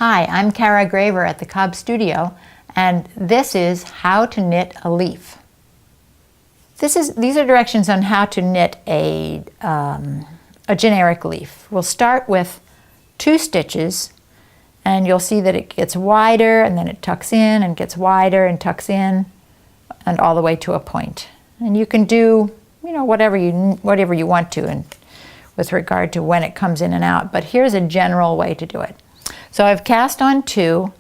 Hi, I'm Cara Graver at the Cobb Studio, and this is how to knit a leaf. These are directions on how to knit a generic leaf. We'll start with 2 stitches, and you'll see that it gets wider, and then it tucks in, and gets wider, and tucks in, and all the way to a point. And you can do, whatever you want to, and with regard to when it comes in and out. But here's a general way to do it. So I've cast on 2,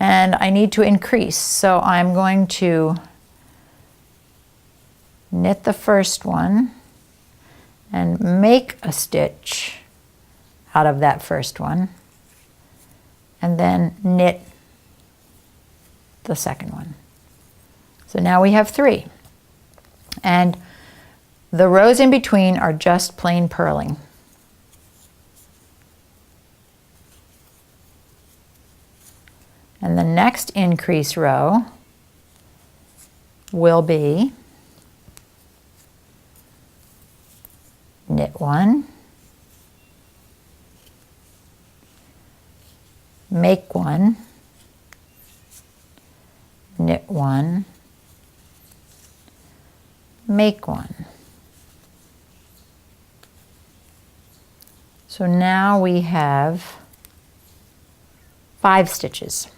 and I need to increase. So I'm going to knit the first one and make a stitch out of that first one, and then knit the second one. So now we have 3. And the rows in between are just plain purling. And the next increase row will be knit 1, make 1, knit 1, make 1. So now we have 5 stitches.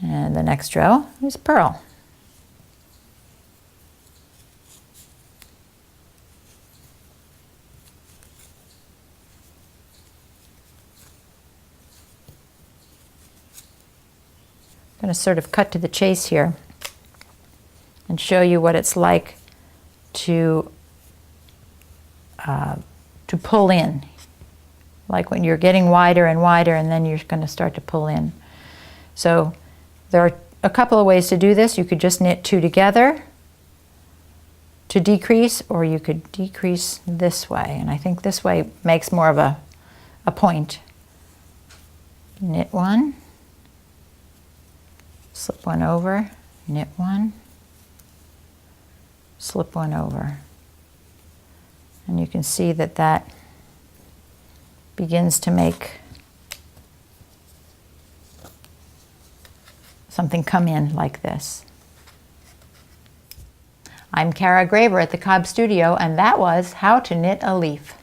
And the next row is purl. I'm going to sort of cut to the chase here and show you what it's like to pull in. Like when you're getting wider and wider, and then you're going to start to pull in. So there are a couple of ways to do this. You could just knit 2 together to decrease, or you could decrease this way. And I think this way makes more of a point. Knit 1, slip 1 over, knit 1, slip 1 over. And you can see that that begins to make something come in like this. I'm Cara Graver at the Cobb Studio, and that was how to knit a leaf.